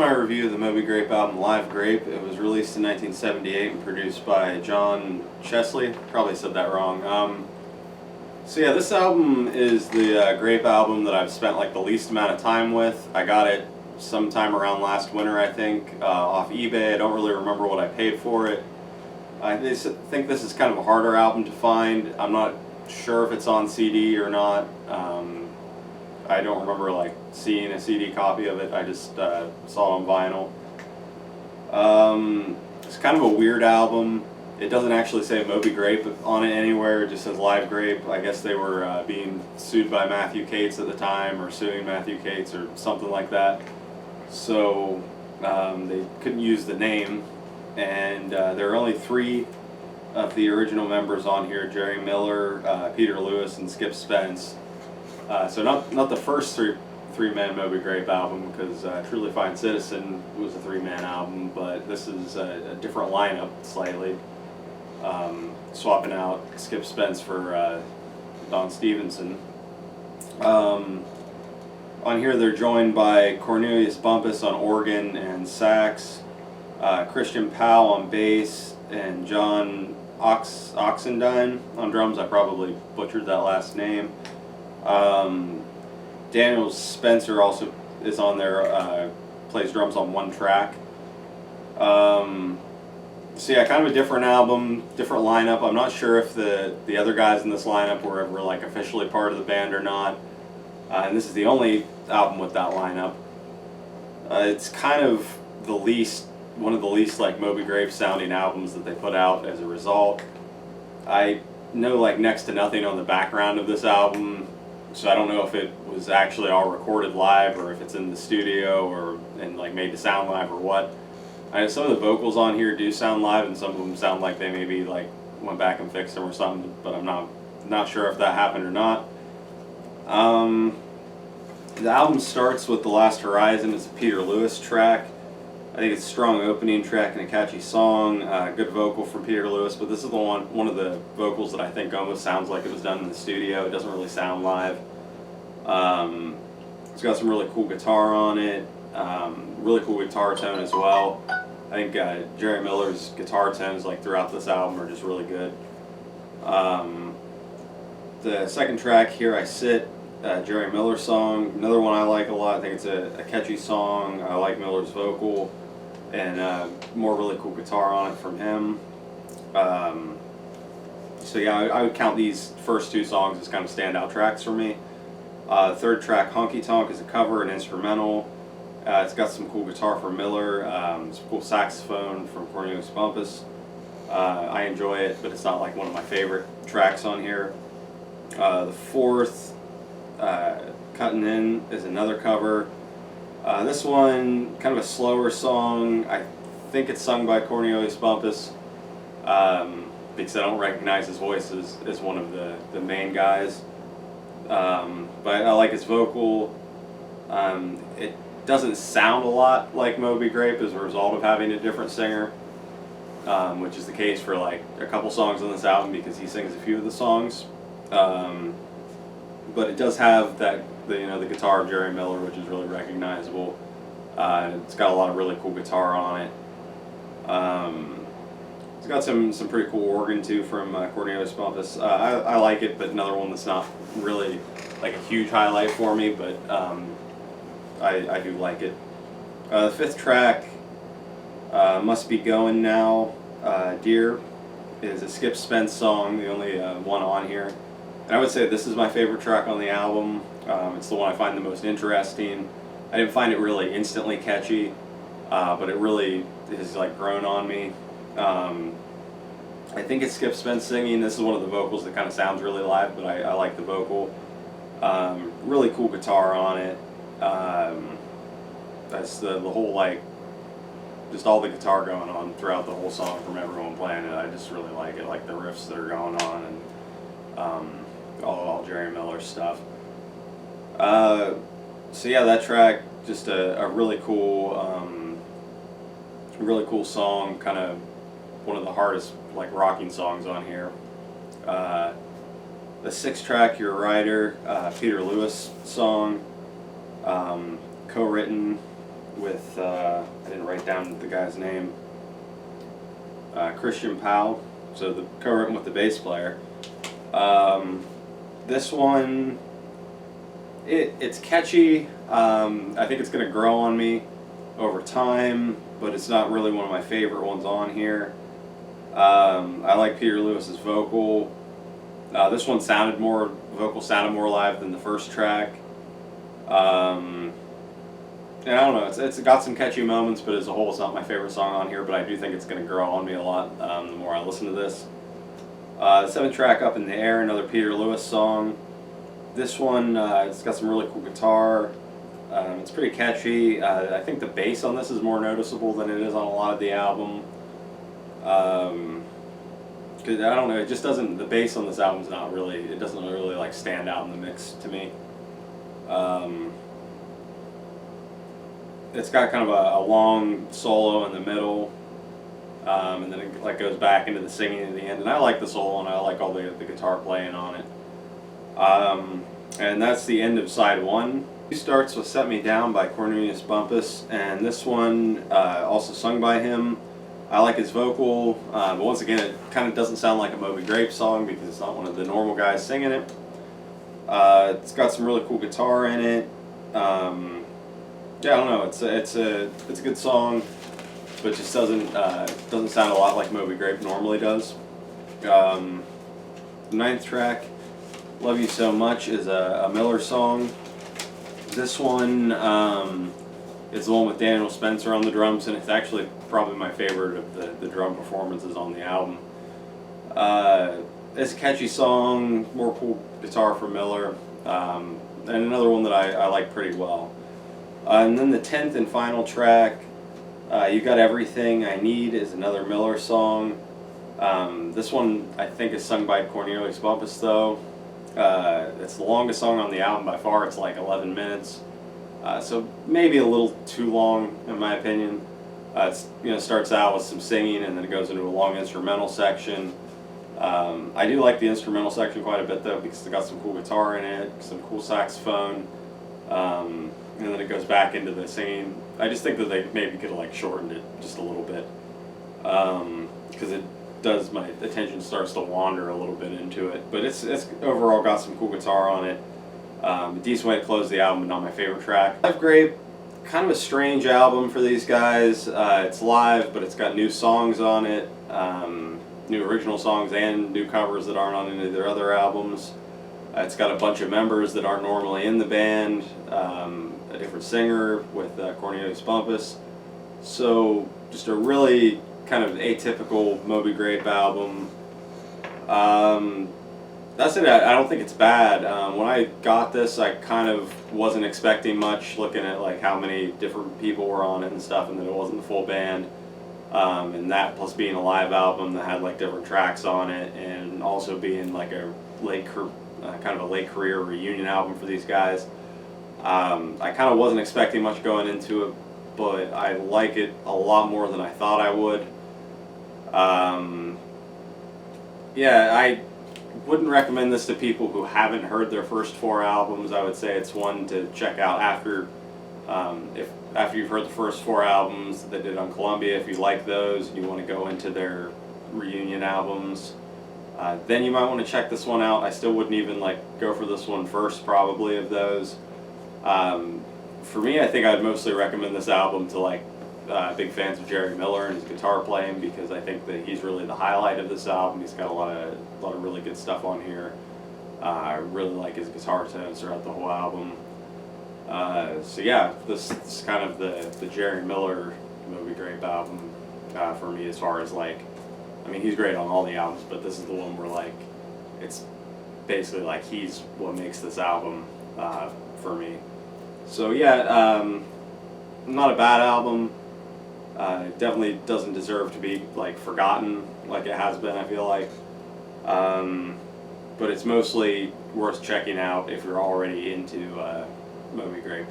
my review of the Moby Grape album, Live Grape. It was released in 1978 and produced by John Chesley. Probably said that wrong. So yeah, this album is the Grape album that I've spent like the least amount of time with. I got it sometime around last winter, I think, off eBay. I don't really remember what I paid for it. I think this is kind of a harder album to find. I'm not sure if it's on CD or not. I don't remember like seeing a CD copy of it. I just saw it on vinyl. It's kind of a weird album. It doesn't actually say Moby Grape on it anywhere. It just says Live Grape. I guess they were being sued by Matthew Cates at the time, or suing Matthew Cates or something like that. So they couldn't use the name. And there are only 3 of the original members on here: Jerry Miller, Peter Lewis, and Skip Spence. So not the first three-man Moby Grape album, because Truly Fine Citizen was a 3-man album, but this is a different lineup slightly, swapping out Skip Spence for Don Stevenson. On here they're joined by Cornelius Bumpus on organ and sax, Christian Powell on bass, and John Oxendine on drums. I probably butchered that last name. Daniel Spencer also is on there, plays drums on 1 track. So yeah, kind of a different album, different lineup. I'm not sure if the other guys in this lineup were ever like officially part of the band or not. And this is the only album with that lineup. It's kind of one of the least like Moby Grape sounding albums that they put out as a result. I know like next to nothing on the background of this album, so I don't know if it was actually all recorded live or if it's in the studio and like made to sound live or what. I know some of the vocals on here do sound live, and some of them sound like they maybe like went back and fixed them or something, but I'm not sure if that happened or not. The album starts with The Last Horizon. It's a Peter Lewis track. I think it's a strong opening track and a catchy song. Good vocal from Peter Lewis, but this is one of the vocals that I think almost sounds like it was done in the studio. It doesn't really sound live. It's got some really cool guitar on it. Really cool guitar tone as well. I think Jerry Miller's guitar tones like throughout this album are just really good. The second track, Here I Sit, Jerry Miller song, another one I like a lot. I think it's a catchy song. I like Miller's vocal, and more really cool guitar on it from him. So yeah, I would count these first 2 songs as kind of standout tracks for me. The third track, Honky Tonk, is a cover and instrumental. It's got some cool guitar from Miller, some cool saxophone from Cornelius Bumpus. I enjoy it, but it's not like one of my favorite tracks on here. The fourth, Cutting In, is another cover. This one, kind of a slower song. I think it's sung by Cornelius Bumpus, because I don't recognize his voice as one of the main guys. But I like his vocal. It doesn't sound a lot like Moby Grape as a result of having a different singer, which is the case for like a couple songs on this album, because he sings a few of the songs. But it does have the guitar of Jerry Miller, which is really recognizable. It's got a lot of really cool guitar on it. It's got some pretty cool organ too from Cornelius Bumpus. I like it, but another one that's not really like a huge highlight for me, but I do like it. The fifth track, Must Be Going Now, Dear, is a Skip Spence song, the only one on here. And I would say this is my favorite track on the album. It's the one I find the most interesting. I didn't find it really instantly catchy, but it really has like grown on me. I think it's Skip Spence singing. This is one of the vocals that kind of sounds really live, but I like the vocal. Really cool guitar on it. That's the whole like, just all the guitar going on throughout the whole song from everyone playing it. I just really like it, like the riffs that are going on, and all Jerry Miller stuff. So yeah, that track, just a really cool song, kind of one of the hardest like rocking songs on here. The sixth track, Your Rider, Peter Lewis song, co-written with, I didn't write down the guy's name, Christian Powell, so the co-written with the bass player. This one, it's catchy. I think it's going to grow on me over time, but it's not really one of my favorite ones on here. I like Peter Lewis's vocal. This one vocal sounded more live than the first track. And I don't know, it's got some catchy moments, but as a whole it's not my favorite song on here, but I do think it's going to grow on me a lot the more I listen to this. The 7th track, Up in the Air, another Peter Lewis song. This one, it's got some really cool guitar. It's pretty catchy. I think the bass on this is more noticeable than it is on a lot of the album. Cause I don't know, it just doesn't, the bass on this album is not really, it doesn't really like stand out in the mix to me. It's got kind of a long solo in the middle, and then it like goes back into the singing at the end. And I like the solo, and I like all the guitar playing on it. And that's the end of side 1. It starts with "Set Me Down" by Cornelius Bumpus, and this one also sung by him. I like his vocal, but once again, it kind of doesn't sound like a Moby Grape song because it's not one of the normal guys singing it. It's got some really cool guitar in it. Yeah, I don't know. It's a good song, but just doesn't sound a lot like Moby Grape normally does. The 9th track, "Love You So Much," is a Miller song. This one is the one with Daniel Spencer on the drums, and it's actually probably my favorite of the drum performances on the album. It's a catchy song, more cool guitar from Miller, and another one that I like pretty well. And then the 10th and final track, "You Got Everything I Need," is another Miller song. This one I think is sung by Cornelius Bumpus though. It's the longest song on the album by far. It's like 11 minutes. So maybe a little too long in my opinion. It starts out with some singing and then it goes into a long instrumental section. I do like the instrumental section quite a bit though because it's got some cool guitar in it, some cool saxophone, and then it goes back into the singing. I just think that they maybe could have like shortened it just a little bit because it does, my attention starts to wander a little bit into it. But it's overall got some cool guitar on it. A decent way to close the album, but not my favorite track. Live Grape, kind of a strange album for these guys. It's live, but it's got new songs on it, new original songs and new covers that aren't on any of their other albums. It's got a bunch of members that aren't normally in the band, a different singer with Cornelius Bumpus. So just a really kind of atypical Moby Grape album. That's it. I don't think it's bad. When I got this, I kind of wasn't expecting much, looking at like how many different people were on it and stuff, and that it wasn't the full band. And that plus being a live album that had like different tracks on it, and also being like a kind of a late career reunion album for these guys. I kind of wasn't expecting much going into it, but I like it a lot more than I thought I would. Yeah, I wouldn't recommend this to people who haven't heard their first 4 albums. I would say it's one to check out after you've heard the first 4 albums that they did on Columbia. If you like those and you want to go into their reunion albums, then you might want to check this one out. I still wouldn't even like go for this one first probably of those. For me, I think I'd mostly recommend this album to like big fans of Jerry Miller and his guitar playing, because I think that he's really the highlight of this album. He's got a lot of really good stuff on here. I really like his guitar tones throughout the whole album. So yeah, this is kind of the Jerry Miller Moby Grape album for me, as far as like, I mean, he's great on all the albums, but this is the one where like it's basically like he's what makes this album for me. So yeah, not a bad album. It definitely doesn't deserve to be like forgotten like it has been, I feel like. But it's mostly worth checking out if you're already into Moby Grape.